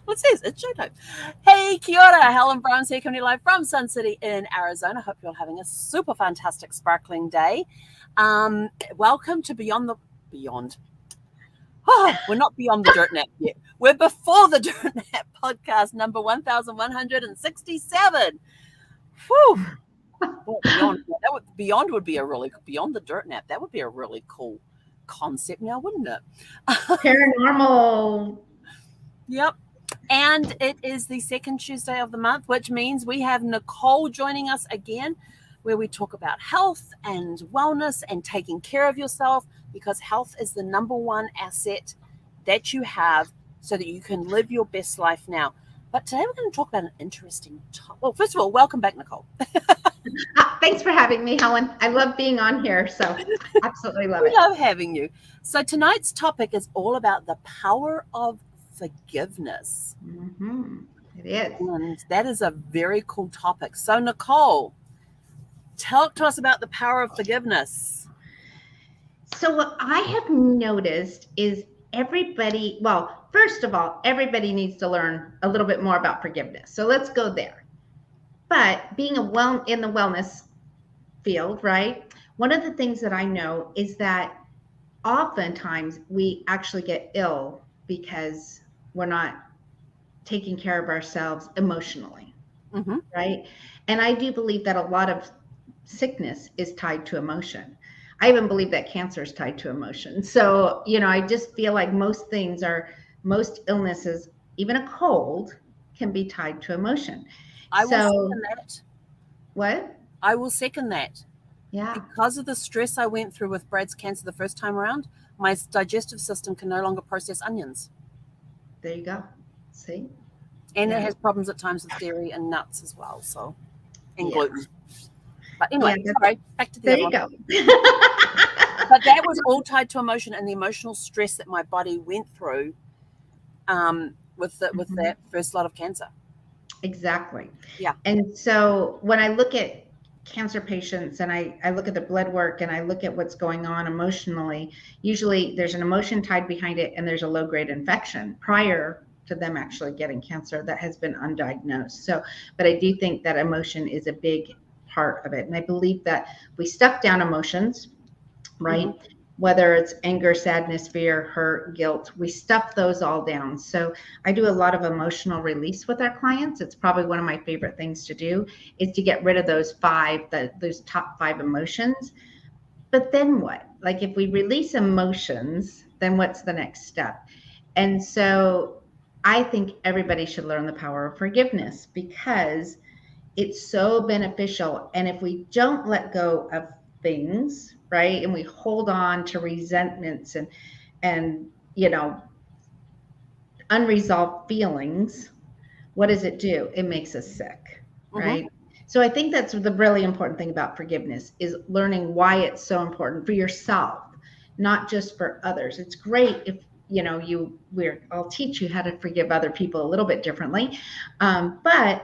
What says it's showtime? Hey, kia ora. Helen Brown's here coming live from Sun City in Arizona. Hope you're having a super fantastic, sparkling day. Welcome to Beyond. Oh, we're not beyond the Dirt Nap yet. We're before the Dirt Nap podcast number 1167. Whew. Well, beyond would be beyond the Dirt Nap. That would be a really cool concept now, wouldn't it? Paranormal. Yep. And it is the second Tuesday of the month, which means we have Nicole joining us again, where we talk about health and wellness and taking care of yourself, because health is the number one asset that you have so that you can live your best life now. But today we're going to talk about an interesting topic. Well, first of all, welcome back, Nicole. Thanks for having me, Helen. I love being on here, so absolutely love it. We love having you. So tonight's topic is all about the power of forgiveness. Mm-hmm. It is. And that is a very cool topic. So, Nicole, talk to us about the power of forgiveness. So what I have noticed is first of all, everybody needs to learn a little bit more about forgiveness. So let's go there. But being in the wellness field, right? One of the things that I know is that oftentimes we actually get ill because we're not taking care of ourselves emotionally, right? And I do believe that a lot of sickness is tied to emotion. I even believe that cancer is tied to emotion. So, I just feel like most illnesses, even a cold, can be tied to emotion. I will second that. What? I will second that. Yeah. Because of the stress I went through with Brad's cancer the first time around, my digestive system can no longer process onions. There you go. See? And it has problems at times with dairy and nuts as well. So, and gluten. But anyway, sorry, back to the there you go. But that was all tied to emotion and the emotional stress that my body went through with that first lot of cancer. Exactly. Yeah. And so when I look at cancer patients and I look at the blood work and I look at what's going on emotionally, usually there's an emotion tied behind it and there's a low-grade infection prior to them actually getting cancer that has been undiagnosed. So, but I do think that emotion is a big part of it. And I believe that we stuff down emotions, right? Whether it's anger, sadness, fear, hurt, guilt, we stuff those all down. So I do a lot of emotional release with our clients. It's probably one of my favorite things to do is to get rid of those top 5 emotions. But then what? Like if we release emotions, then what's the next step? And so I think everybody should learn the power of forgiveness because it's so beneficial. And if we don't let go of things, right, and we hold on to resentments and unresolved feelings, what does it do? It makes us sick, right? So I think that's the really important thing about forgiveness is learning why it's so important for yourself, not just for others. It's great if I'll teach you how to forgive other people a little bit differently, but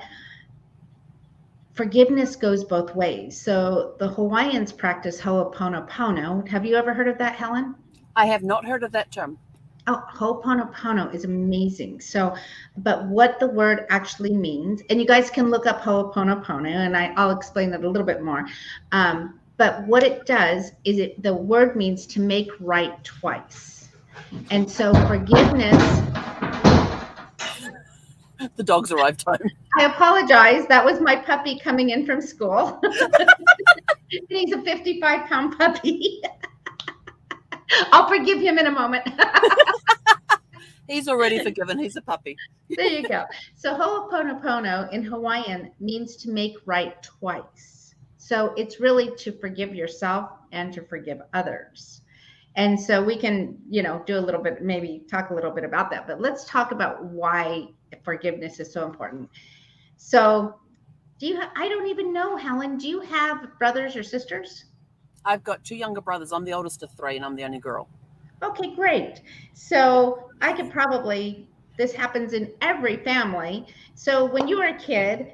forgiveness goes both ways. So the Hawaiians practice Ho'oponopono. Have you ever heard of that, Helen? I have not heard of that term. Oh, Ho'oponopono is amazing. So, but what the word actually means, and you guys can look up Ho'oponopono, and I'll explain that a little bit more. But what it does is the word means to make right twice. And so forgiveness. The dogs arrived home. I apologize. That was my puppy coming in from school. He's a 55-pound puppy. I'll forgive him in a moment. He's already forgiven. He's a puppy. There you go. So Ho'oponopono in Hawaiian means to make right twice. So it's really to forgive yourself and to forgive others. And so we can, do a little bit, maybe talk a little bit about that. But let's talk about why forgiveness is so important. So I don't even know, Helen, do you have brothers or sisters? I've got 2 younger brothers. I'm the oldest of 3 and I'm the only girl. Okay, great. So I could this happens in every family. So when you were a kid,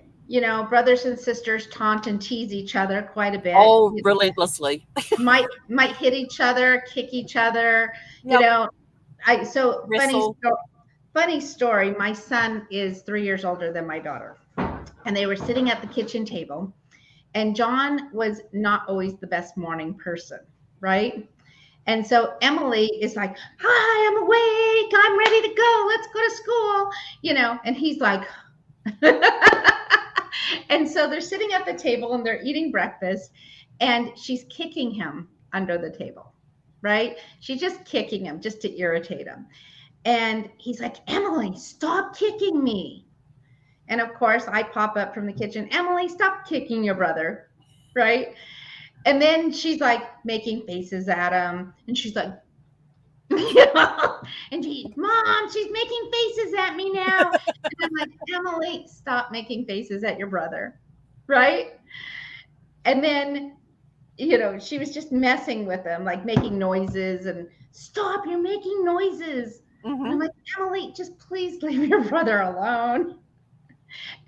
brothers and sisters taunt and tease each other quite a bit. Oh, relentlessly. might hit each other, kick each other, Yep. Funny story. funny story. My son is 3 years older than my daughter, and they were sitting at the kitchen table, and John was not always the best morning person, right? And so Emily is like, "Hi, I'm awake. I'm ready to go. Let's go to school." And he's like, and so they're sitting at the table and they're eating breakfast, and she's kicking him under the table, right? She's just kicking him just to irritate him. And he's like, "Emily, stop kicking me." And of course, I pop up from the kitchen, "Emily, stop kicking your brother," right? And then she's like making faces at him, and she's like, and "Mom, she's making faces at me now." And I'm like, "Emily, stop making faces at your brother," right? And then, she was just messing with him, like making noises and, "Stop, you're making noises." Mm-hmm. And I'm like, "Emily, just please leave your brother alone."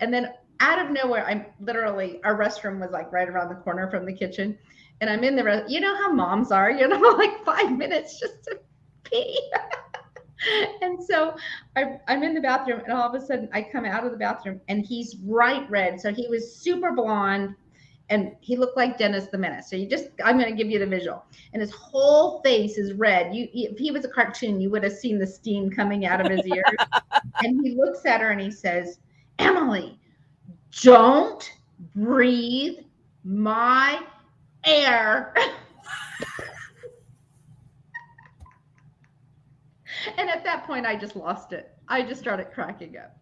And then out of nowhere, our restroom was like right around the corner from the kitchen. And I'm in the, you know how moms are, like 5 minutes just to pee. And so I'm in the bathroom, and all of a sudden I come out of the bathroom and he's bright red. So he was super blonde and he looked like Dennis the Menace. So I'm going to give you the visual. And his whole face is red. If he was a cartoon, you would have seen the steam coming out of his ears. And he looks at her and he says, "Emily, don't breathe my air." And at that point, I just lost it. I just started cracking up.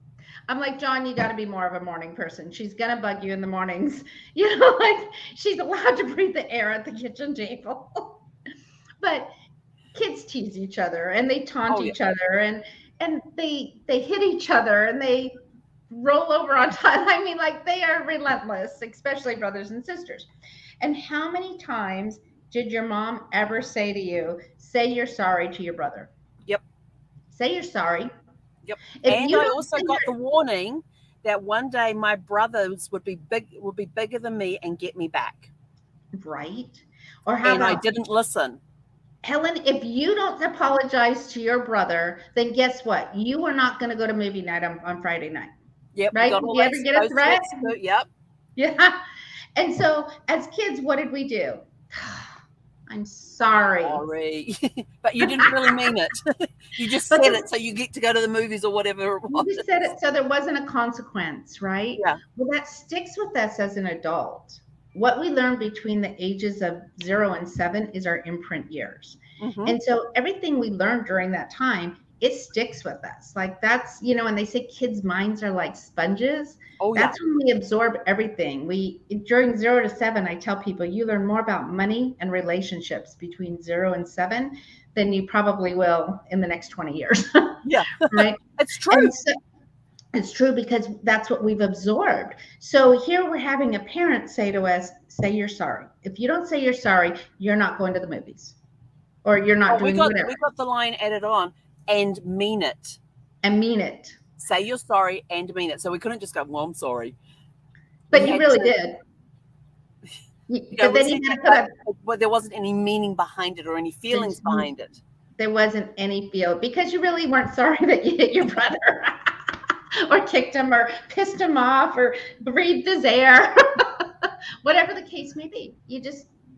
I'm like, "John, you got to be more of a morning person. She's going to bug you in the mornings." Like she's allowed to breathe the air at the kitchen table. But kids tease each other and they taunt each other, and they hit each other and they roll over on top. I mean, like, they are relentless, especially brothers and sisters. And how many times did your mom ever say to you, "Say you're sorry to your brother"? Yep. Say you're sorry. Yep. And I also got the warning that one day my brothers would be bigger than me and get me back. Right. Or how and about, I didn't listen. Helen, if you don't apologize to your brother, then guess what? You are not going to go to movie night on Friday night. Yep. Right? Did you ever get a threat? Yep. Yeah. And so as kids, what did we do? "I'm sorry." Sorry. But you didn't really mean it. You just said it so you get to go to the movies or whatever it was. You just said it so there wasn't a consequence, right? Yeah. Well, that sticks with us as an adult. What we learn between the ages of 0 and 7 is our imprint years. Mm-hmm. And so everything we learned during that time, it sticks with us. Like that's, and they say kids' minds are like sponges. Oh, that's when we absorb everything. During 0 to 7, I tell people you learn more about money and relationships between 0 and 7 than you probably will in the next 20 years. Yeah. Right? It's true. It's true because that's what we've absorbed. So here we're having a parent say to us, "Say you're sorry." If you don't say you're sorry, you're not going to the movies or you're not doing whatever. We got the line added on, "and mean it." And mean it. Say you're sorry and mean it. So we couldn't just go, "Well, I'm sorry." But you really did. But then you had to but there wasn't any meaning behind it or any feelings behind it. There wasn't any feel because you really weren't sorry that you hit your brother or kicked him or pissed him off or breathed his air. Whatever the case may be.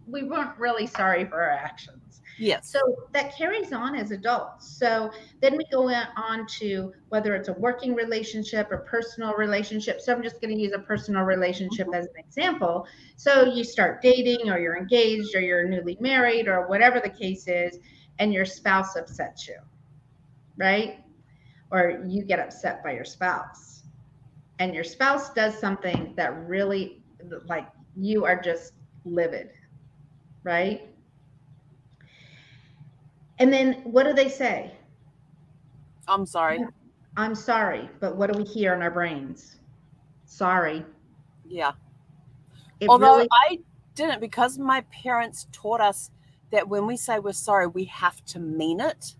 We weren't really sorry for our actions. Yes. So that carries on as adults. So then we go on to whether it's a working relationship or personal relationship. So I'm just going to use a personal relationship as an example. So you start dating or you're engaged or you're newly married or whatever the case is, and your spouse upsets you, right? Or you get upset by your spouse. And your spouse does something that really, like, you are just livid, right? And then what do they say? "I'm sorry." I'm sorry. But what do we hear in our brains? Sorry. Yeah. Although I didn't, because my parents taught us that when we say we're sorry, we have to mean it.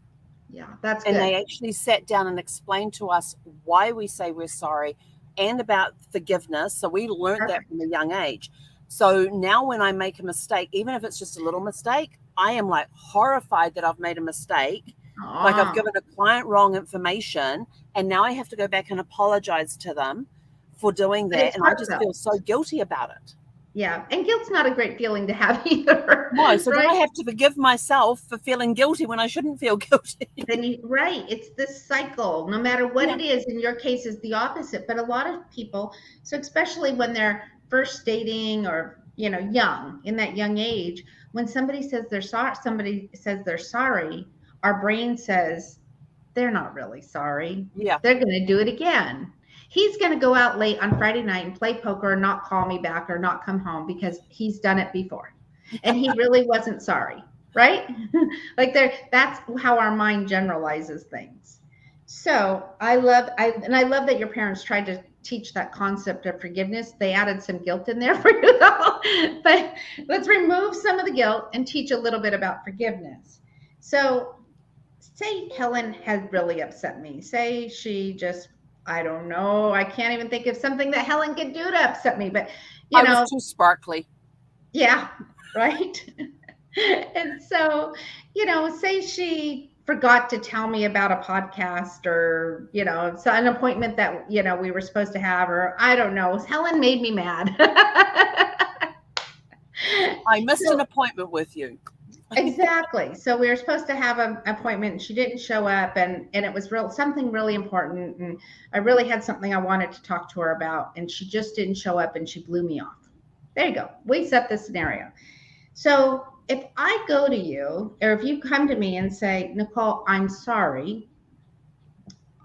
Yeah, that's good. And they actually sat down and explained to us why we say we're sorry and about forgiveness. So we learned that from a young age. So now when I make a mistake, even if it's just a little mistake, I am like horrified that I've made a mistake. Like I've Oh, given a client wrong information and now I have to go back and apologize to them for doing but that. it's And I just feel heartfelt. so guilty about it. Yeah. And guilt's not a great feeling to have either. No, so then Right? I have to forgive myself for feeling guilty when I shouldn't feel guilty. Then you, right. It's this cycle, no matter what Yeah. it is. In your case, is the opposite. But a lot of people, so especially when they're first dating or, young, in that young age, when somebody says they're sorry, our brain says they're not really sorry. Yeah. They're going to do it again. He's going to go out late on Friday night and play poker and not call me back or not come home because he's done it before. And he really wasn't sorry, right? Like that's how our mind generalizes things. So I love that your parents tried to teach that concept of forgiveness. They added some guilt in there for you though. But let's remove some of the guilt and teach a little bit about forgiveness. So say Helen had really upset me. Say she just, I don't know, I can't even think of something that Helen could do to upset me, but I was too sparkly. yeah, right. And so, say she forgot to tell me about a podcast or, so an appointment that, we were supposed to have, or I don't know, Helen made me mad. I missed So- an appointment with you. Exactly. So we were supposed to have an appointment and she didn't show up, and it was something really important. And I really had something I wanted to talk to her about, and she just didn't show up and she blew me off. There you go. We set the scenario. So if I go to you, or if you come to me and say, Nicole, I'm sorry,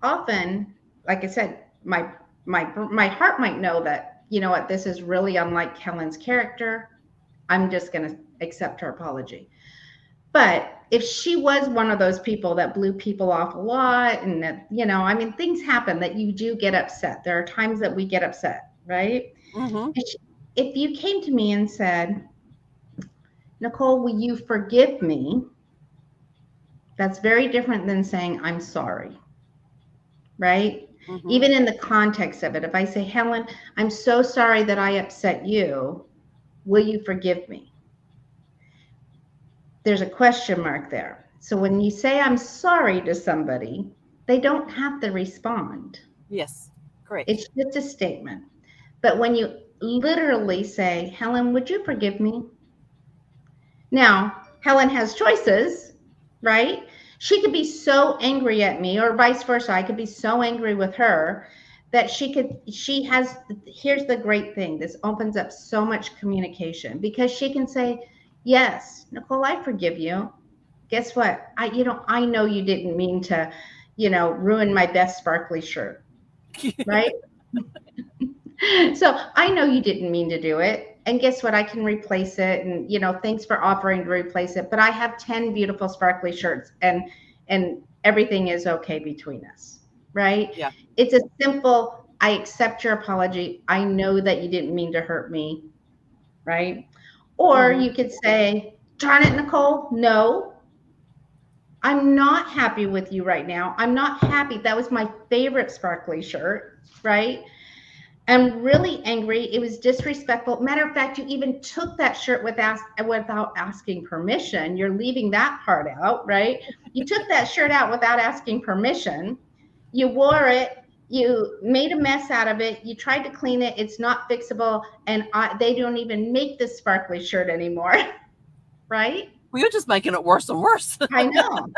often, like I said, my heart might know that, what, this is really unlike Helen's character. I'm just going to accept her apology. But if she was one of those people that blew people off a lot, and that, things happen that you do get upset. There are times that we get upset, right? Mm-hmm. If you came to me and said, Nicole, will you forgive me? That's very different than saying, I'm sorry, right? Mm-hmm. Even in the context of it, if I say, Helen, I'm so sorry that I upset you, will you forgive me? There's a question mark there. So when you say I'm sorry to somebody, they don't have to respond. Yes, correct. It's just a statement. But when you literally say, Helen, would you forgive me? Now, Helen has choices, right? She could be so angry at me, or vice versa. I could be so angry with her that here's the great thing. This opens up so much communication, because she can say, yes, Nicole, I forgive you. Guess what? I know you didn't mean to, ruin my best sparkly shirt, right? So I know you didn't mean to do it. And guess what? I can replace it. And, thanks for offering to replace it. But I have 10 beautiful sparkly shirts, and everything is okay between us, right? Yeah. It's a simple, I accept your apology. I know that you didn't mean to hurt me, right? Or you could say, darn it, Nicole, no, I'm not happy with you right now. I'm not happy. That was my favorite sparkly shirt, right? I'm really angry. It was disrespectful. Matter of fact, you even took that shirt without asking permission. You're leaving that part out, right? You took that shirt out without asking permission. You wore it. You made a mess out of it. You tried to clean it. It's not fixable. And they don't even make this sparkly shirt anymore, right? Well, you're just making it worse and worse. I know.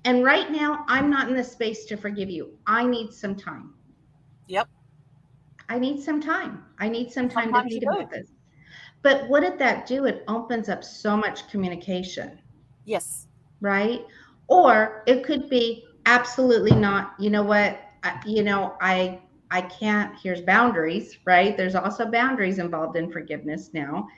And right now, I'm not in the space to forgive you. I need some time. Yep. I need some time. I need some time Sometimes to think you do. about this. But what did that do? It opens up so much communication, Yes. right? Or it could be absolutely not. You know what? I can't. Here's boundaries, right? There's also boundaries involved in forgiveness now.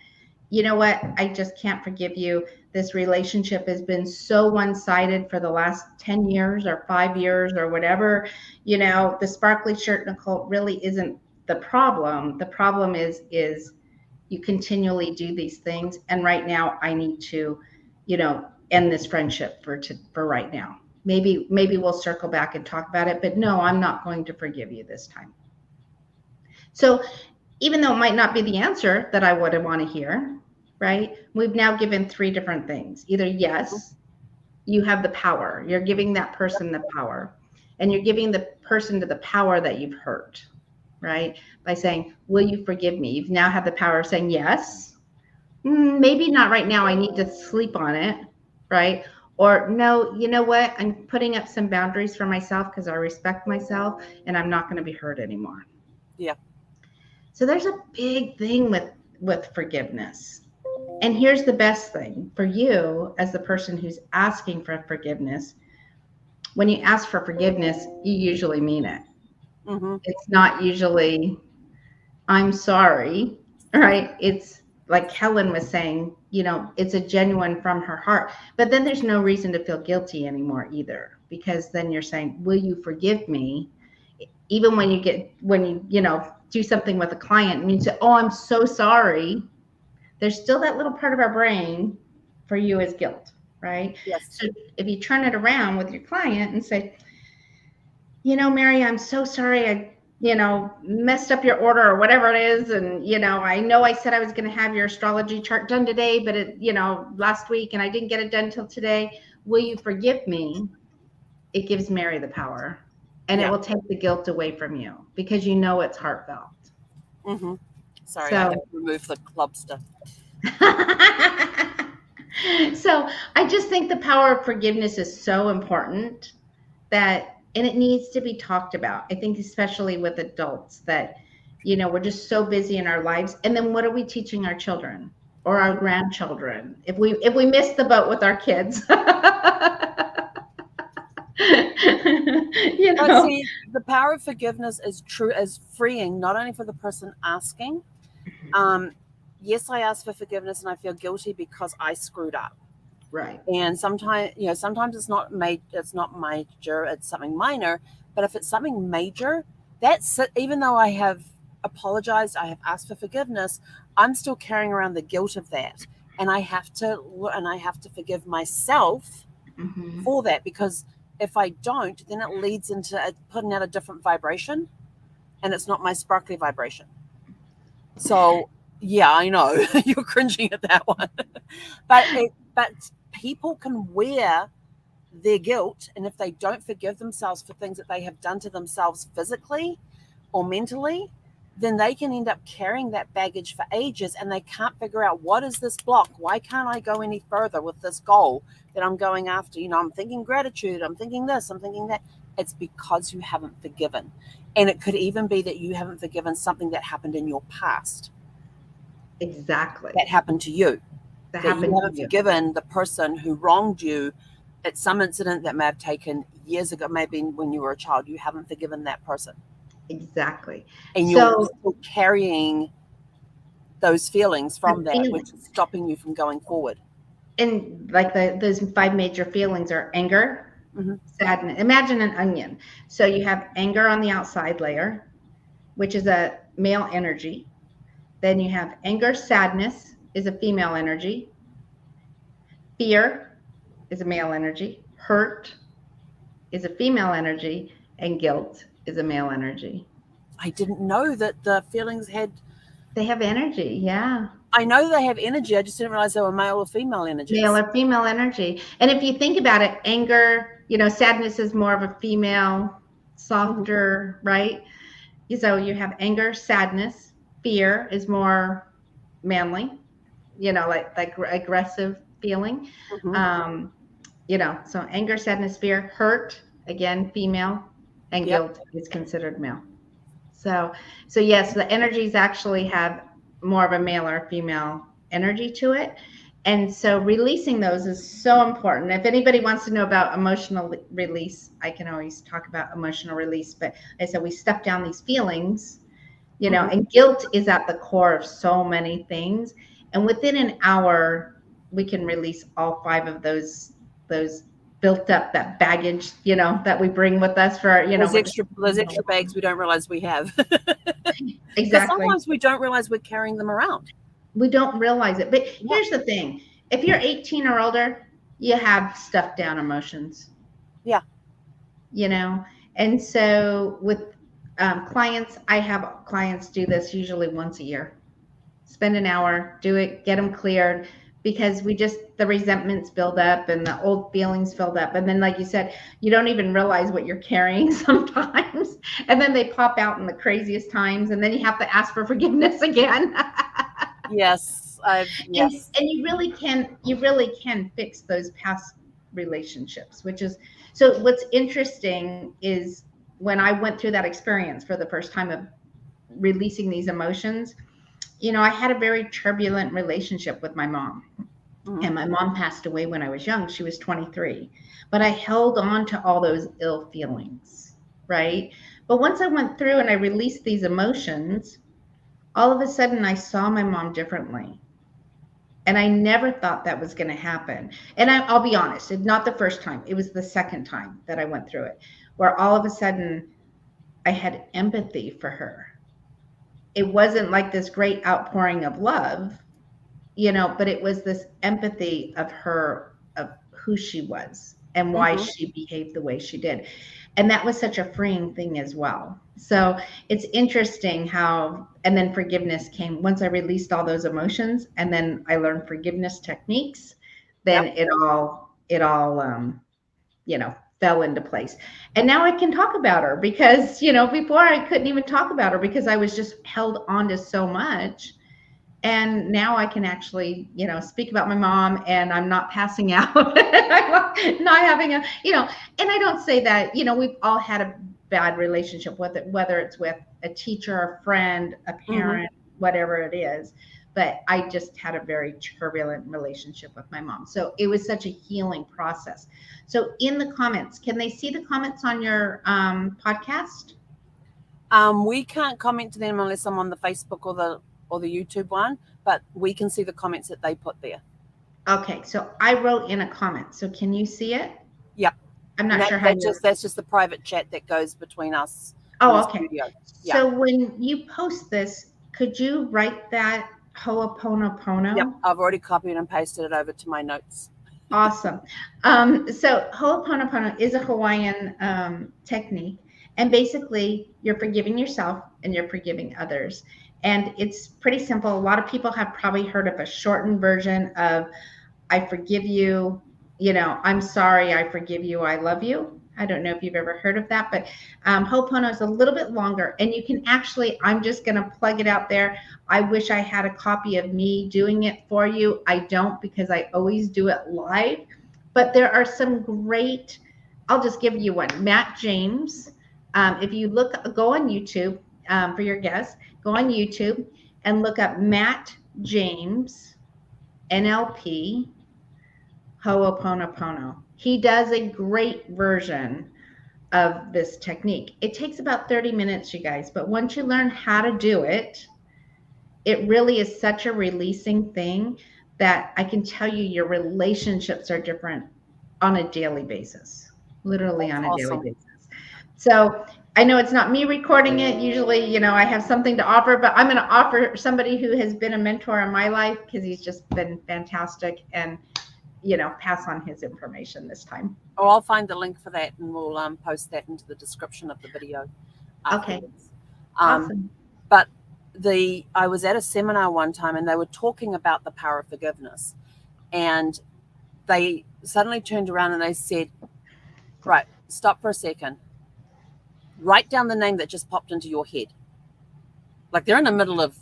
You know what? I just can't forgive you. This relationship has been so one-sided for the last 10 years or 5 years or whatever. The sparkly shirt, Nicole, really isn't the problem. The problem is you continually do these things. And right now I need to, end this friendship for right now. Maybe we'll circle back and talk about it, but no, I'm not going to forgive you this time. So even though it might not be the answer that I would want to hear, right? We've now given 3 different things. Either yes, you have the power. You're giving that person the power, and you're giving the person to the power that you've hurt, right? By saying, will you forgive me? You've now have the power of saying yes. Maybe not right now. I need to sleep on it, right? Or no, you know what? I'm putting up some boundaries for myself because I respect myself and I'm not going to be hurt anymore. Yeah. So there's a big thing with forgiveness. And here's the best thing for you as the person who's asking for forgiveness. When you ask for forgiveness, you usually mean it. Mm-hmm. It's not usually, I'm sorry, right? It's like Helen was saying, it's a genuine from her heart. But then there's no reason to feel guilty anymore either, because then you're saying, will you forgive me? Even when you do something with a client and you say, oh, I'm so sorry, there's still that little part of our brain for you as guilt, right? Yes. So if you turn it around with your client and say, Mary, I'm so sorry I messed up your order or whatever it is. And, I know I said I was going to have your astrology chart done today, but last week, and I didn't get it done till today. Will you forgive me? It gives Mary the power, and it will take the guilt away from you because it's heartfelt. Mm-hmm. Sorry, I have to remove the club stuff. So I just think the power of forgiveness is so important and it needs to be talked about. I think especially with adults that, we're just so busy in our lives. And then what are we teaching our children or our grandchildren if we miss the boat with our kids? But see, the power of forgiveness is freeing, not only for the person asking. Yes, I ask for forgiveness and I feel guilty because I screwed up. Right. And sometimes it's not major, it's something minor. But if it's something major, that's it. Even though I have apologized, I have asked for forgiveness, I'm still carrying around the guilt of that. And I have to forgive myself for that, because if I don't, then it leads into putting out a different vibration, and it's not my sparkly vibration. So yeah, I know you're cringing at that one, but people can wear their guilt, and if they don't forgive themselves for things that they have done to themselves physically or mentally, then they can end up carrying that baggage for ages, and they can't figure out, what is this block? Why can't I go any further with this goal that I'm going after? I'm thinking gratitude, I'm thinking this, I'm thinking that. It's because you haven't forgiven. And it could even be that you haven't forgiven something that happened in your past. Exactly. That happened to you. That you haven't forgiven the person who wronged you at some incident that may have taken years ago, maybe when you were a child. You haven't forgiven that person. Exactly. And you're still carrying those feelings from that, which is stopping you from going forward. And like those 5 major feelings are anger, sadness. Imagine an onion. So you have anger on the outside layer, which is a male energy. Then you have anger, sadness is a female energy. Fear is a male energy. Hurt is a female energy. And guilt is a male energy. I didn't know that the feelings they have energy. Yeah. I know they have energy. I just didn't realize they were male or female energy. Male or female energy. And if you think about it, anger, sadness is more of a female, softer, right? So you have anger, sadness. Fear is more manly, like aggressive feeling. So anger, sadness, fear. Hurt, again, female, and guilt is considered male. So yes, the energies actually have more of a male or female energy to it. And so releasing those is so important. If anybody wants to know about emotional release, I can always talk about emotional release. But I said we step down these feelings, and guilt is at the core of so many things. And within an hour, we can release all 5 of those built up, that baggage, that we bring with us for, those extra bags we don't realize we have. Exactly. Sometimes we don't realize we're carrying them around. We don't realize it. But here's the thing. If you're 18 or older, you have stuffed down emotions. Yeah. And so with clients, I have clients do this usually once a year. Spend an hour, do it, get them cleared, because the resentments build up and the old feelings build up. And then, like you said, you don't even realize what you're carrying sometimes. And then they pop out in the craziest times. And then you have to ask for forgiveness again. Yes. Yes. And you really can fix those past relationships, which is, so what's interesting is when I went through that experience for the first time of releasing these emotions, I had a very turbulent relationship with my mom. Mhm. And my mom passed away when I was young. She was 23. But I held on to all those ill feelings, right? But once I went through and I released these emotions, all of a sudden I saw my mom differently. And I never thought that was going to happen. And I'll be honest, it's not the first time. It was the second time that I went through it, where all of a sudden I had empathy for her. It wasn't like this great outpouring of love, but it was this empathy of her, of who she was and why Mhm. she behaved the way she did. And that was such a freeing thing as well. So it's interesting how, and then forgiveness came once I released all those emotions, and then I learned forgiveness techniques. Then Yep. it all fell into place. And now I can talk about her because, before I couldn't even talk about her because I was just held on to so much. And now I can actually, speak about my mom, and I'm not passing out. I'm not having and I don't say that, we've all had a bad relationship with it, whether it's with a teacher, a friend, a Mhm. parent, whatever it is. But I just had a very turbulent relationship with my mom. So it was such a healing process. So in the comments, can they see the comments on your podcast? We can't comment to them unless I'm on the Facebook or the YouTube one, but we can see the comments that they put there. Okay, so I wrote in a comment. So can you see it? Yep. I'm And not sure how you're. that's just the private chat that goes between us in the Oh, okay. studio. Yeah. So when you post this, could you write that Yep. Ho'oponopono? I've already copied and pasted it over to my notes. Awesome. So Ho'oponopono is a Hawaiian technique, and basically you're forgiving yourself and you're forgiving others. And it's pretty simple. A lot of people have probably heard of a shortened version of I forgive you, I'm sorry, I forgive you, I love you. I don't know if you've ever heard of that, but Ho'opono is a little bit longer. And you can actually, I'm just going to plug it out there. I wish I had a copy of me doing it for you. I don't, because I always do it live. But there are some great, I'll just give you one. Matt James, if you go on YouTube for your guests, go on YouTube and look up Matt James, NLP, Ho'oponopono. He does a great version of this technique. It takes about 30 minutes, you guys, but once you learn how to do it, it really is such a releasing thing that I can tell you your relationships are different on a daily basis, literally That's on a daily awesome. basis. So I know it's not me recording it. Usually, I have something to offer, but I'm going to offer somebody who has been a mentor in my life because he's just been fantastic, and pass on his information this time. Or I'll find the link for that and we'll post that into the description of the video Okay, afterwards. awesome. But I was at a seminar one time and they were talking about the power of forgiveness, and they suddenly turned around and they said, right, stop for a second, write down the name that just popped into your head. Like they're in the middle of,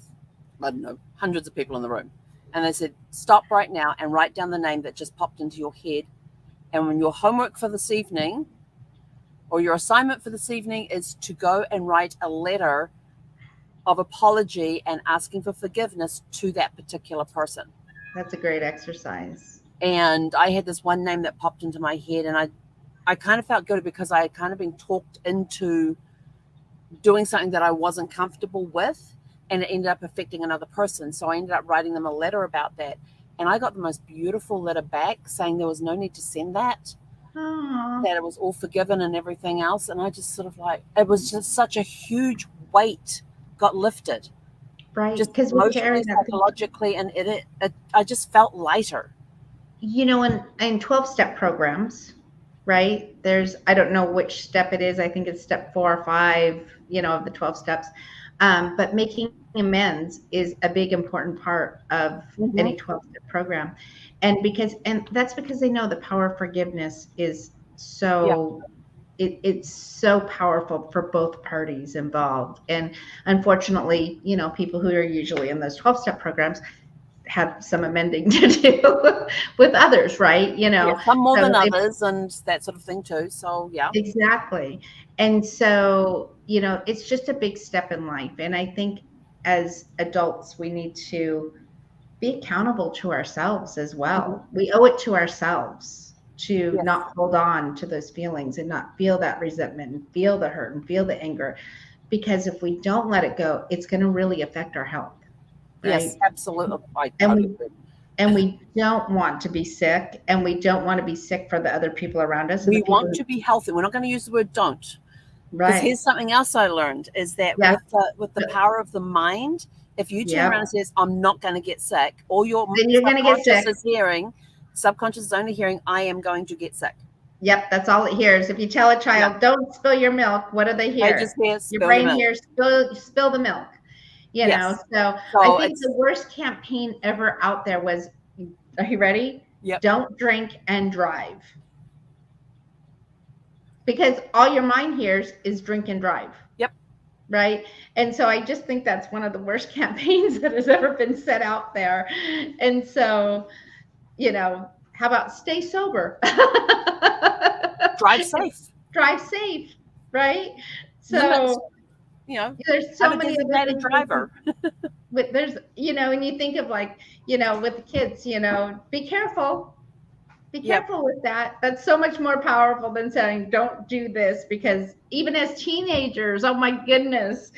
I don't know, hundreds of people in the room, and they said, stop right now and write down the name that just popped into your head. And when your homework for this evening or your assignment for this evening is to go and write a letter of apology and asking for forgiveness to that particular person. That's a great exercise. And I had this one name that popped into my head, and I kind of felt good because I had kind of been talked into doing something that I wasn't comfortable with, and it ended up affecting another person. So I ended up writing them a letter about that. And I got the most beautiful letter back saying there was no need to send that, Aww. that it was all forgiven and everything else. And I just sort of it was just such a huge weight got lifted. Right, Just because we carry emotionally, that. psychologically, and I just felt lighter. In 12-step programs, right? I don't know which step it is. I think it's step 4 or 5, of the 12 steps. But making amends is a big important part of any 12-step program. And that's because they know the power of forgiveness is so it's so powerful for both parties involved. And unfortunately, people who are usually in those 12-step programs have some amending to do with others, right? Some more So than others and that sort of thing too. So yeah. Exactly. And so, it's just a big step in life. And I think as adults, we need to be accountable to ourselves as well. We owe it to ourselves to not hold on to those feelings and not feel that resentment and feel the hurt and feel the anger. Because if we don't let it go, it's going to really affect our health. Right? Yes, absolutely. I totally agree. And we don't want to be sick, and we don't want to be sick for the other people around us. We want to be healthy. We're not going to use the word don't. Because here's something else I learned is that with the power of the mind, if you turn around and says, I'm not going to get sick, all your subconscious is hearing, subconscious is only hearing, I am going to get sick. Yep, that's all it hears. If you tell a child, don't spill your milk, what do they hear? They just hear, your brain hears, spill the milk. So I think the worst campaign ever out there was, are you ready? Yep. Don't drink and drive. Because all your mind hears is drink and drive. Yep. Right. And so I just think that's one of the worst campaigns that has ever been set out there. And so, how about stay sober? Drive safe. Drive safe. Right. So, there's so many designated driver. There's, and you think of with the kids, be careful. Be careful with that. That's so much more powerful than saying, don't do this, because even as teenagers, oh my goodness,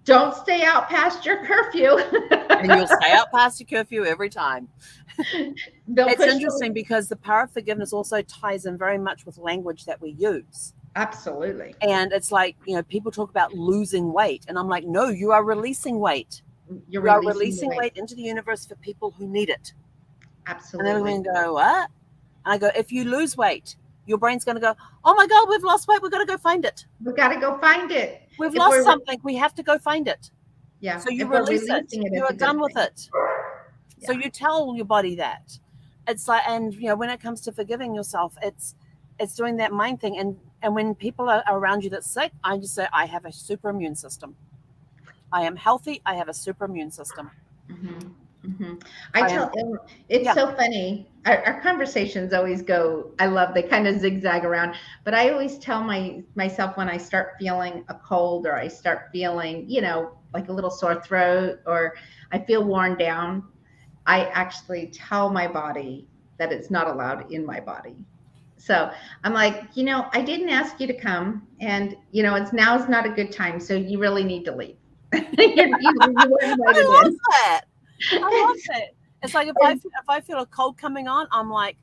don't stay out past your curfew. And you'll stay out past your curfew every time. It's interesting because the power of forgiveness also ties in very much with language that we use. Absolutely. And it's like, people talk about losing weight. And I'm like, no, you are releasing weight. You are releasing weight into the universe for people who need it. Absolutely. And then we go, what? And I go, if you lose weight, your brain's going to go, oh my God, we've lost weight. We've got to go find it. We've got to go find it. We've lost something. We have to go find it. Yeah. So you release it. You are done with it. Yeah. So you tell your body that. It's like, and when it comes to forgiving yourself, it's doing that mind thing. And when people are around you that's sick, I just say, I have a super immune system. I am healthy. I have a super immune system. Mm-hmm. Mm-hmm. It's so funny. Our conversations always go, they kind of zigzag around, but I always tell myself when I start feeling a cold, or I start feeling, like a little sore throat, or I feel worn down, I actually tell my body that it's not allowed in my body. So I'm like, I didn't ask you to come, and now's not a good time. So you really need to leave. you I love that. I love it. It's like if I feel a cold coming on, I'm like,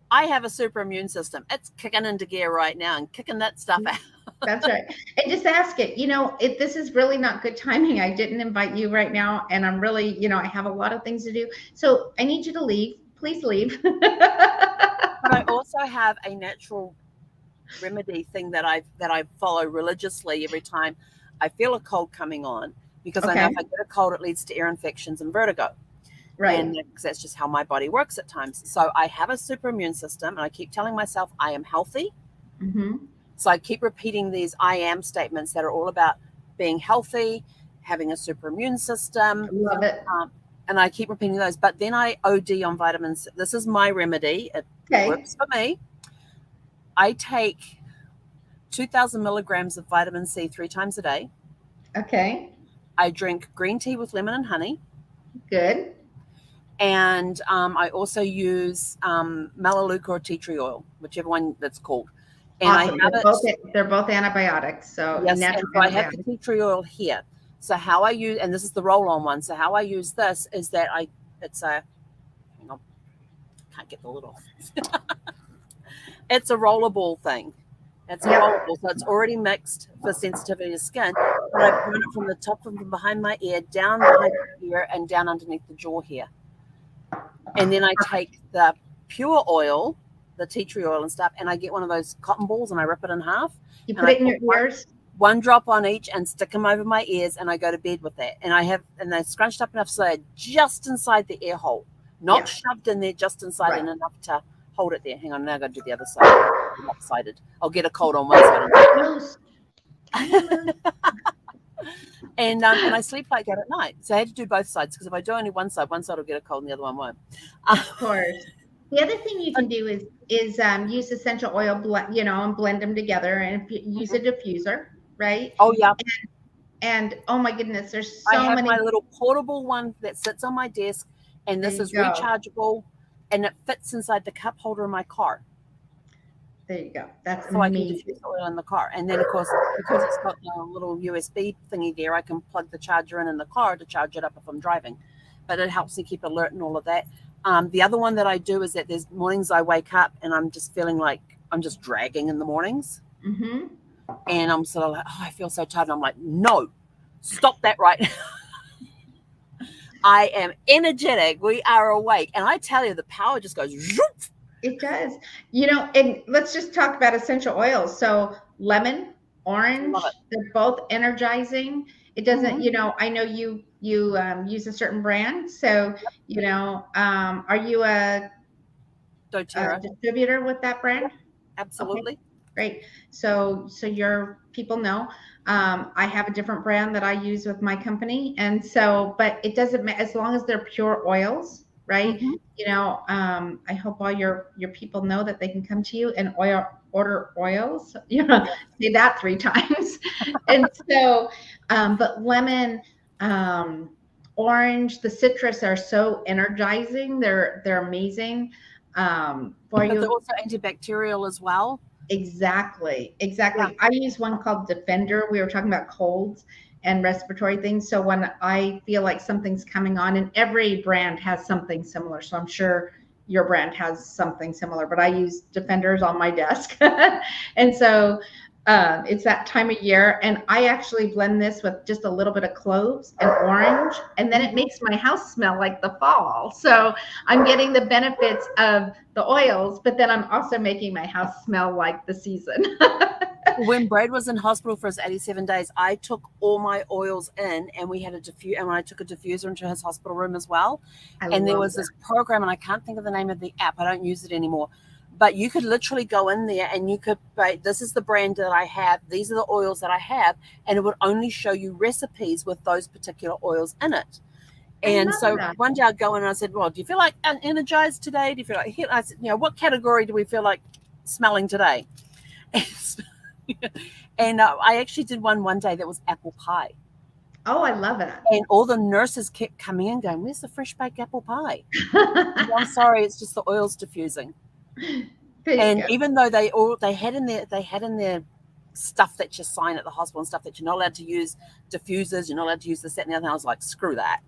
I have a super immune system. It's kicking into gear right now and kicking that stuff out. That's right. And just ask it, this is really not good timing. I didn't invite you right now. And I'm really, I have a lot of things to do. So I need you to leave. Please leave. But I also have a natural remedy thing that I follow religiously every time I feel a cold coming on. Because I know if I get a cold, it leads to ear infections and vertigo. Right. And because that's just how my body works at times. So I have a super immune system, and I keep telling myself I am healthy. Mm-hmm. So I keep repeating these I am statements that are all about being healthy, having a super immune system. Love it. And I keep repeating those. But then I OD on vitamins. This is my remedy. It works for me. I take 2,000 milligrams of vitamin C 3 times a day. Okay. I drink green tea with lemon and honey. Good. And I also use melaleuca or tea tree oil, whichever one that's called. And awesome. I have they're both antibiotics. So yes, natural so I have the tea tree oil here. So how I use, and this is the roll-on one. So how I use this is that it's a, can't get the lid off. It's a rollable thing. It's rollable, so it's already mixed for sensitivity to skin. But I burn it from the top from behind my ear, down behind the ear, and down underneath the jaw here. And then I take the pure oil, the tea tree oil and stuff, and I get one of those cotton balls and I rip it in half. You put it in your ears? 1 drop on each and stick them over my ears, and I go to bed with that. And they're scrunched up enough so they're just inside the ear hole, not shoved in there, just inside and enough to hold it there. Hang on, now I got to do the other side. I'm lopsided. I'll get a cold on one side. And I sleep like that at night. So I had to do both sides, because if I do only one side will get a cold and the other one won't. Of course. The other thing you can do is use essential oil, and blend them together, and use a diffuser, right? Oh yeah. And oh my goodness, there's I have many. my little portable one that sits on my desk, and this is rechargeable, and it fits inside the cup holder in my car. There you go. That's so amazing. I can diffuse oil in the car. And then, of course, because it's got a little USB thingy there, I can plug the charger in the car to charge it up if I'm driving. But it helps me keep alert and all of that. The other one that I do is that there's mornings I wake up and I'm just feeling like I'm just dragging in the mornings. Mm-hmm. And I'm sort of like, oh, I feel so tired. And I'm like, no, stop that right now. I am energetic. We are awake. And I tell you, the power just goes zoop. It does. And let's just talk about essential oils. So lemon, orange, they're both energizing. It doesn't, I know you use a certain brand. So, are you a distributor with that brand? Absolutely. Okay, great. So your people know. I have a different brand that I use with my company. And so, but it doesn't matter as long as they're pure oils, right? Mm-hmm. I hope all your people know that they can come to you and order oils, say that 3 times. And so, but lemon, orange, the citrus are so energizing. They're amazing. But they're also antibacterial as well. Exactly. Yeah. I use one called Defender. We were talking about colds and respiratory things. So when I feel like something's coming on, and every brand has something similar. So I'm sure your brand has something similar, but I use Defenders on my desk. And so it's that time of year. And I actually blend this with just a little bit of cloves and orange, and then it makes my house smell like the fall. So I'm getting the benefits of the oils, but then I'm also making my house smell like the season. When Brad was in hospital for his 87 days, I took all my oils in, and we had and when I took a diffuser into his hospital room as well. And there was this program, and I can't think of the name of the app. I don't use it anymore. But you could literally go in there and you could say, this is the brand that I have. These are the oils that I have. And it would only show you recipes with those particular oils in it. And so one day I'd go in and I said, well, do you feel like energized today? Do you feel like, I said, what category do we feel like smelling today? And I actually did one day that was apple pie. Oh, I love it. And all the nurses kept coming in going, where's the fresh baked apple pie? I'm sorry, it's just the oils diffusing. And even though they had in their stuff that you sign at the hospital and stuff that you're not allowed to use diffusers, you're not allowed to use this, that, and the other. I was like, screw that.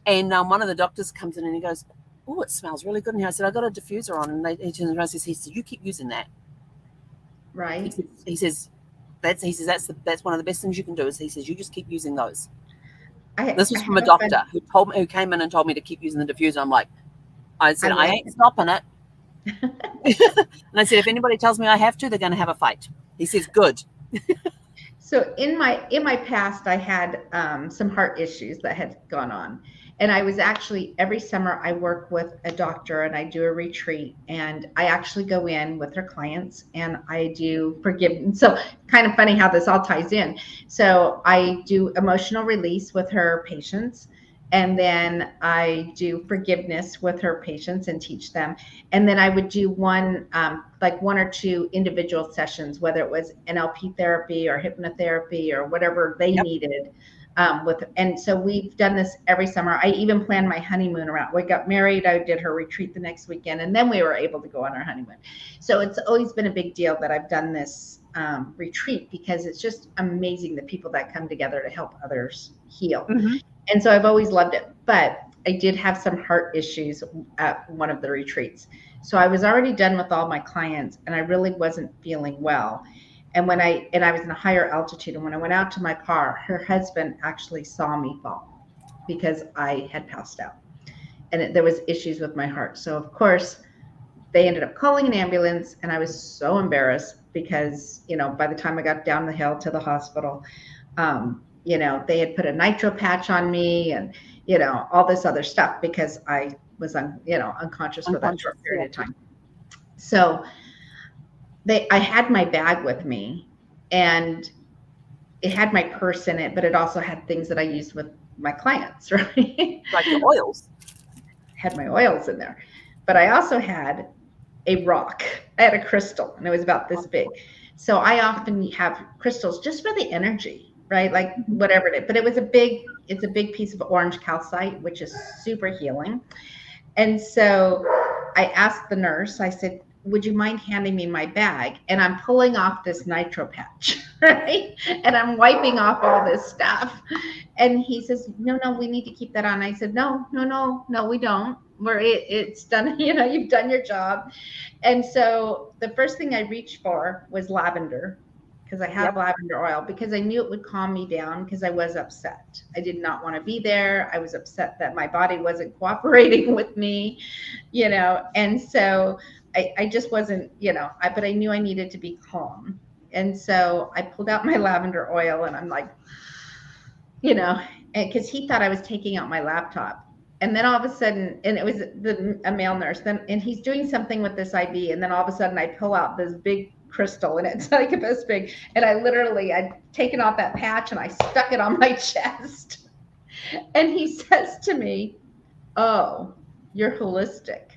And one of the doctors comes in and he goes, oh, it smells really good in here. I said, I got a diffuser on, and he turns around and says, he said, you keep using that. Right. He says that's one of the best things you can do. Is he says you just keep using those. This was from a doctor who came in and told me to keep using the diffuser. I'm like, I said I ain't stopping it. And I said, if anybody tells me I have to, they're going to have a fight. He says, good. So in my past, I had some heart issues that had gone on. And I was actually, every summer I work with a doctor and I do a retreat, and I actually go in with her clients and I do forgiveness. So kind of funny how this all ties in. So I do emotional release with her patients, and then I do forgiveness with her patients and teach them. And then I would do one or two individual sessions, whether it was NLP therapy or hypnotherapy or whatever they needed. And so we've done this every summer. I even planned my honeymoon around. We got married. I did her retreat the next weekend, and then we were able to go on our honeymoon. So it's always been a big deal that I've done this retreat, because it's just amazing the people that come together to help others heal. Mm-hmm. And so I've always loved it. But I did have some heart issues at one of the retreats. So I was already done with all my clients, and I really wasn't feeling well. And I was in a higher altitude, and when I went out to my car, her husband actually saw me fall because I had passed out, and there was issues with my heart. So of course they ended up calling an ambulance, and I was so embarrassed. because, by the time I got down the hill to the hospital, they had put a nitro patch on me and, all this other stuff because I was, unconscious for that short period of time. So I had my bag with me, and it had my purse in it, but it also had things that I used with my clients, right? Like your oils. Had my oils in there, but I also had a rock. I had a crystal, and it was about this big. So I often have crystals just for the energy, right? Like whatever it is. But it's a big piece of orange calcite, which is super healing. And so I asked the nurse, I said, would you mind handing me my bag? And I'm pulling off this nitro patch, right? And I'm wiping off all this stuff. And he says, no, we need to keep that on. I said, no, we don't. It's done, you've done your job. And so the first thing I reached for was lavender, because I have lavender oil, because I knew it would calm me down, because I was upset. I did not want to be there. I was upset that my body wasn't cooperating with me, and so I just wasn't, but I knew I needed to be calm. And so I pulled out my lavender oil, and I'm like, because he thought I was taking out my laptop. And then all of a sudden, and it was a male nurse, and he's doing something with this IV. And then all of a sudden I pull out this big crystal, and it's like this big. And I'd taken off that patch, and I stuck it on my chest. And he says to me, oh, you're holistic.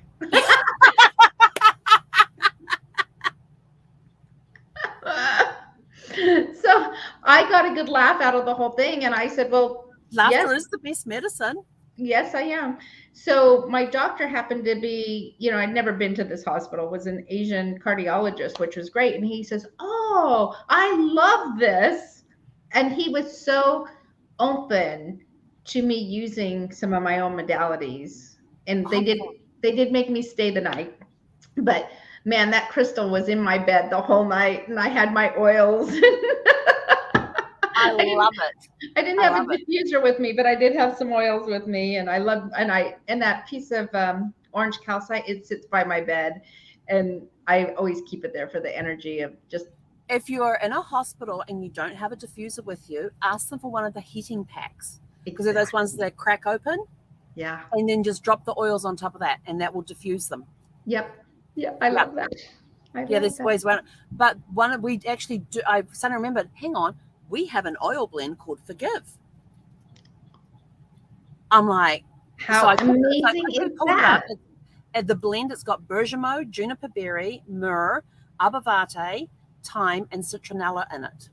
So I got a good laugh out of the whole thing. And I said, well, laughter is the best medicine. Yes, I am. So my doctor happened to be, I'd never been to this hospital, was an Asian cardiologist, which was great. And he says, oh, I love this. And he was so open to me using some of my own modalities. And they did make me stay the night. But man, that crystal was in my bed the whole night, and I had my oils. I love it. I didn't have a diffuser with me, but I did have some oils with me, and and that piece of orange calcite, it sits by my bed, and I always keep it there for the energy of just. If you're in a hospital and you don't have a diffuser with you, ask them for one of the heating packs, because they're those ones that crack open. Yeah. And then just drop the oils on top of that, and that will diffuse them. Yep. Yeah, I love that. There's ways around it. But we actually do. I suddenly remembered. Hang on. We have an oil blend called Forgive. I'm like, how amazing is that? At the blend, it's got bergamot, juniper berry, myrrh, abavate, thyme, and citronella in it.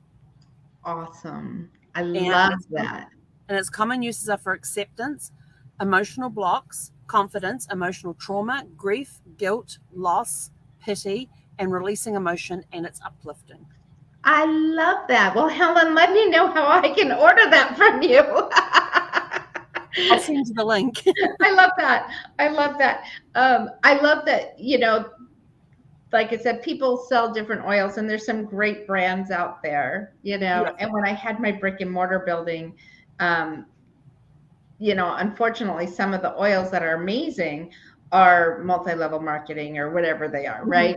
Awesome. I love that. And its common uses are for acceptance, emotional blocks, confidence, emotional trauma, grief, guilt, loss, pity, and releasing emotion, and it's uplifting. I love that. Well, Helen, let me know how I can order that from you. I'll send you the link. I love that. I love that, like I said, people sell different oils, and there's some great brands out there, and when I had my brick and mortar building, unfortunately, some of the oils that are amazing are multi-level marketing or whatever they are, right?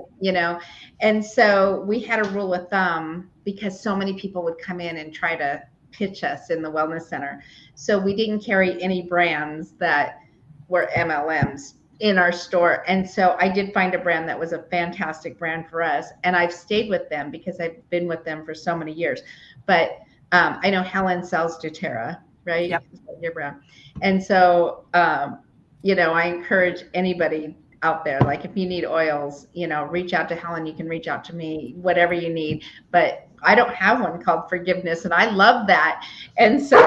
And so we had a rule of thumb, because so many people would come in and try to pitch us in the wellness center. So we didn't carry any brands that were MLMs in our store. And so I did find a brand that was a fantastic brand for us. And I've stayed with them because I've been with them for so many years. But I know Helen sells doTERRA, right? Yep. Your brand. And so, I encourage anybody out there, like if you need oils, reach out to Helen, you can reach out to me, whatever you need. But I don't have one called Forgiveness, and I love that. And so,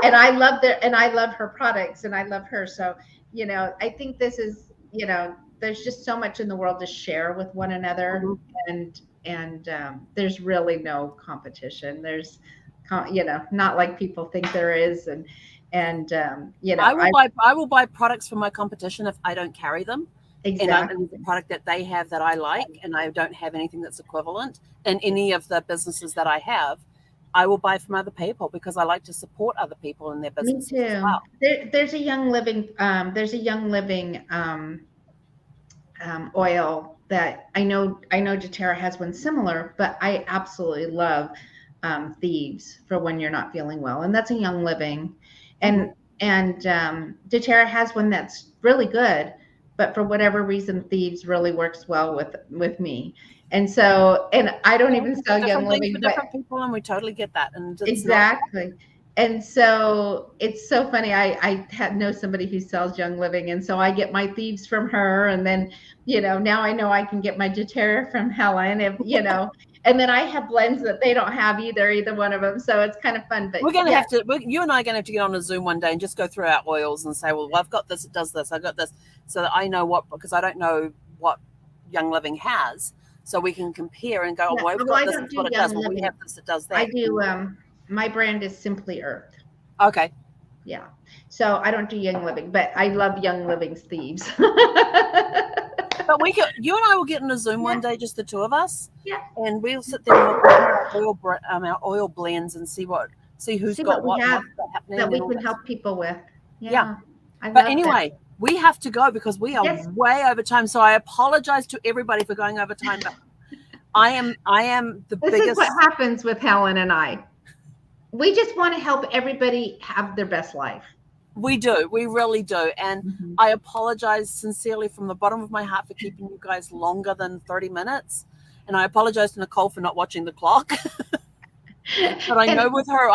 and I love her products, and I love her. So, I think this is, there's just so much in the world to share with one another. And there's really no competition. There's, not like people think there is. And I will buy products from my competition if I don't carry them. Exactly. And the product that they have that I like, and I don't have anything that's equivalent in any of the businesses that I have, I will buy from other people, because I like to support other people in their business. Me too. As well. There's a Young Living oil that I know doTERRA has one similar, but I absolutely love Thieves for when you're not feeling well, and that's a Young Living, and doTERRA has one that's really good, but for whatever reason, Thieves really works well with me. And so, and I don't even sell Young Different things Living, for but different people, and we totally get that. And it's exactly. And so it's so funny. I know somebody who sells Young Living, and so I get my Thieves from her, and then now I know I can get my doTERRA from Helen, if and then I have blends that they don't have either one of them. So it's kind of fun. But we're going to have to. You and I are going to have to get on a Zoom one day and just go through our oils and say, well, I've got this, it does this, I've got this, so that I know because I don't know what Young Living has. So we can compare and go, well, we've got this, what it does. Well, we have this, it does that. I do. My brand is Simply Earth. Okay. Yeah. So I don't do Young Living, but I love Young Living's Thieves. But you and I will get in a Zoom one day, just the two of us. Yeah. And we'll sit there and look at our oil blends and see who's got what happening. That we can help people with. Yeah. But anyway, we have to go because we are way over time. So I apologize to everybody for going over time. But I am the biggest. This is what happens with Helen and I. We just want to help everybody have their best life. We do. We really do. And I apologize sincerely from the bottom of my heart for keeping you guys longer than 30 minutes. And I apologize to Nicole for not watching the clock. But I know with her,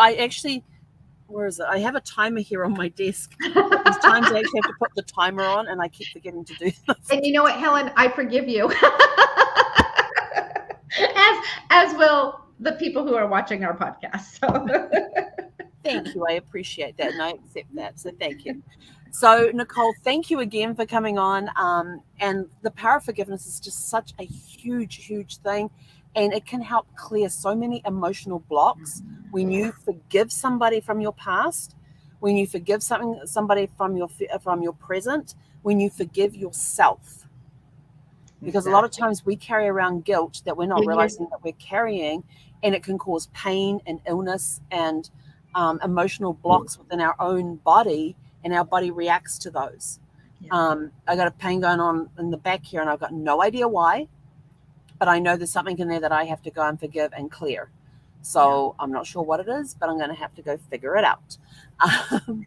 where is it? I have a timer here on my desk. There's times I actually have to put the timer on, and I keep forgetting to do that. And you know what, Helen? I forgive you. as will the people who are watching our podcast. So. Thank you. I appreciate that, and I accept that. So thank you. So Nicole, thank you again for coming on. And the power of forgiveness is just such a huge, huge thing. And it can help clear so many emotional blocks when you forgive somebody from your past, when you forgive somebody from your present, when you forgive yourself. Because a lot of times we carry around guilt that we're not realizing that we're carrying, and it can cause pain and illness and emotional blocks within our own body, and our body reacts to those. I got a pain going on in the back here, and I've got no idea why. But I know there's something in there that I have to go and forgive and clear. So I'm not sure what it is, but I'm going to have to go figure it out.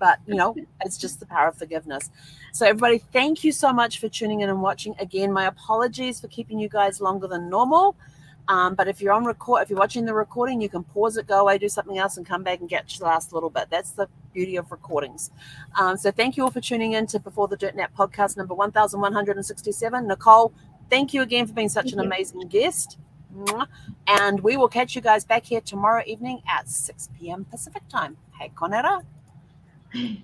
But, it's just the power of forgiveness. So everybody, thank you so much for tuning in and watching. Again, my apologies for keeping you guys longer than normal. But if you're if you're watching the recording, you can pause it, go away, do something else, and come back and get the last little bit. That's the beauty of recordings. So thank you all for tuning in to Before the Dirt Nap podcast number 1167. Nicole, thank you again for being such an amazing guest. And we will catch you guys back here tomorrow evening at 6 p.m. Pacific time. Hey, Conera.